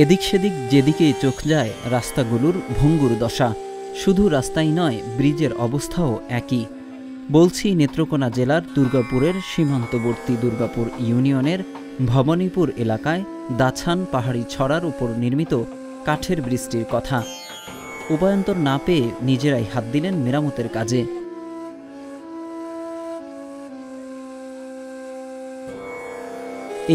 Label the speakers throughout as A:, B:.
A: এদিক সেদিক যেদিকেই চোখ যায় রাস্তাগুলোর ভঙ্গুর দশা। শুধু রাস্তাই নয়, ব্রিজের অবস্থাও একই। বলছি নেত্রকোনা জেলার দুর্গাপুরের সীমান্তবর্তী দুর্গাপুর ইউনিয়নের ভবানীপুর এলাকায় দাছান পাহাড়ি ছড়ার উপর নির্মিত কাঠের ব্রিজটির কথা। উপায়ন্তর না পেয়ে নিজেরাই হাত দিলেন মেরামতের কাজে।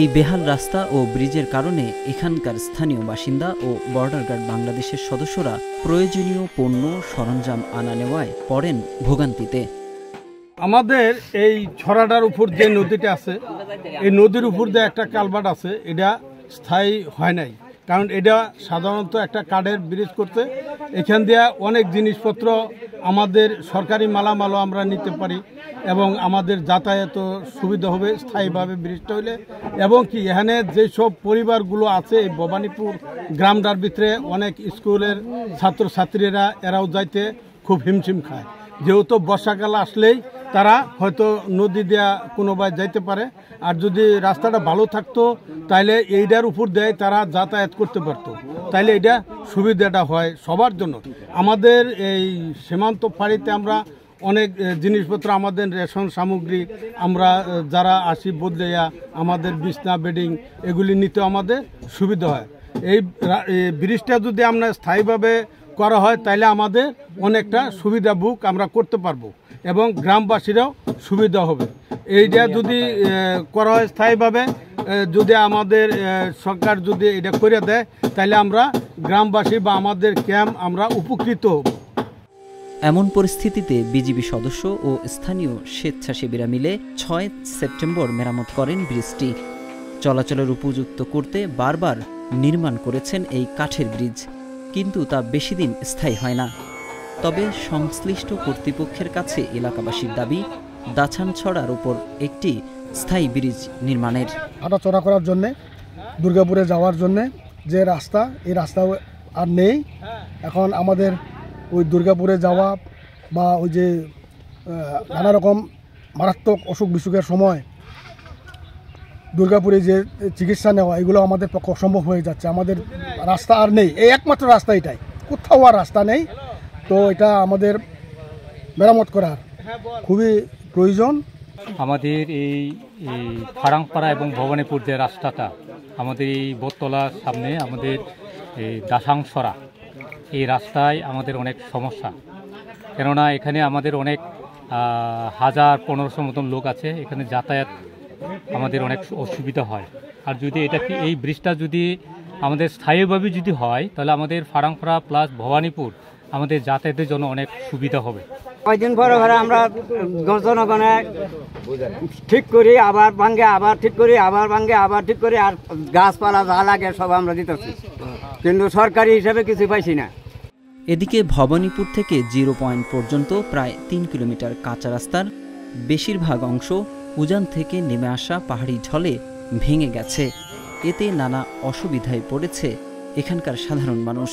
A: এই বেহাল রাস্তা ও ব্রিজের কারণে এখানকার স্থানীয় বাসিন্দা ও বর্ডার গার্ড বাংলাদেশের সদস্যরা প্রয়োজনীয় পণ্য সরঞ্জাম আনা নেওয়ায় পড়েন ভোগান্তিতে।
B: আমাদের এই ছড়াটার উপর যে নদীটা আছে, এই নদীর উপর যে একটা কালভার্ট আছে, এটা স্থায়ী হয় নাই। কারণ এটা সাধারণত একটা কাঠের ব্রিজ করতে এখান দিয়ে অনেক জিনিসপত্র, আমাদের সরকারি মালামালও আমরা নিতে পারি এবং আমাদের যাতায়াত সুবিধা হবে স্থায়ীভাবে ব্রিজটা হইলে। এবং কি এখানে যেসব পরিবারগুলো আছে এই ভবানীপুর গ্রামটার ভিতরে অনেক স্কুলের ছাত্রছাত্রীরা এরাও যাইতে খুব হিমশিম খায়। যেহেতু বর্ষাকাল আসলেই তারা হয়তো নদী দেয়া কোনোভাবে যাইতে পারে, আর যদি রাস্তাটা ভালো থাকতো তাইলে এইটার উপর দিয়ে তারা যাতায়াত করতে পারতো, তাইলে এটা সুবিধাটা হয় সবার জন্য। আমাদের এই সীমান্ত ফাঁড়িতে আমরা অনেক জিনিসপত্র, আমাদের রেশন সামগ্রী আমরা যারা আসি বদলাইয়া আমাদের বিছনা বেডিং এগুলি নিতে আমাদের সুবিধা হয়। এই ব্রিজটা যদি আমরা স্থায়ীভাবে করা হয় তাহলে আমাদের অনেকটা সুবিধা বুক আমরা করতে পারবো এবং গ্রামবাসীরাও সুবিধা হবে। এইটা যদি করা হয় স্থায়ীভাবে, যদি আমাদের সরকার যদি এটা করে দেয় তাহলে আমরা গ্রামবাসী বা আমাদের ক্যাম্প আমরা উপকৃত হব।
A: এমন পরিস্থিতিতে বিজিবি সদস্য ও স্থানীয় স্বেচ্ছাসেবীরা মিলে ৬ সেপ্টেম্বর মেরামত করেন ব্রিজটি। চলাচলের উপযুক্ত করতে বারবার নির্মাণ করেছেন এই কাঠের ব্রিজ, কিন্তু তা বেশি দিন স্থায়ী হয় না। তবে সংশ্লিষ্ট কর্তৃপক্ষের কাছে এলাকাবাসীর দাবি দাছান ছড়ার উপর একটি স্থায়ী ব্রিজ নির্মাণের।
C: হাঁটাচলা করার জন্যে, দুর্গাপুরে যাওয়ার জন্যে যে রাস্তা, এই রাস্তা আর নেই। এখন আমাদের ওই দুর্গাপুরে যাওয়া বা ওই যে নানা রকম মারাত্মক অসুখ বিসুখের সময় দুর্গাপুরে যে চিকিৎসা নেওয়া, এগুলো আমাদের পক্ষে অসম্ভব হয়ে যাচ্ছে। আমাদের রাস্তা আর নেই, এই একমাত্র রাস্তা এটাই, কোথাও আর রাস্তা নেই। তো এটা আমাদের মেরামত করার খুবই প্রয়োজন।
D: আমাদের এই ফারাংপাড়া এবং ভবানীপুর যে রাস্তাটা, আমাদের এই বোতলার সামনে আমাদের এই দাসাংসরা, এই রাস্তায় আমাদের অনেক সমস্যা। কেননা এখানে আমাদের অনেক 1000-1500 মতন লোক আছে, এখানে যাতায়াত আমাদের অনেক অসুবিধা হয়। আর যদি এই ব্রিজটা যদি আমাদের স্থায়ীভাবে যদি হয় তাহলে আমাদের ফারাংপাড়া প্লাস ভবানীপুর আমাদের যাতায়াতের জন্য অনেক সুবিধা হবে।
E: কয়েকদিন পরে আমরা জনগণে ঠিক করি, আবার ভাঙ্গে, আবার ঠিক করি, আবার ভাঙ্গে, আবার ঠিক করি, আর গাছপালা যা লাগে সব আমরা দিতেছি, কিন্তু সরকারি হিসাবে কিছু পাইছি না।
A: এদিকে ভবানীপুর থেকে 0 পয়েন্ট পর্যন্ত প্রায় 3 কিলোমিটার কাঁচা রাস্তার বেশিরভাগ অংশ উজান থেকে নেমে আসা পাহাড়ি ঢলে ভেঙে গেছে। এতে নানা অসুবিধায় পড়েছে এখানকার সাধারণ মানুষ।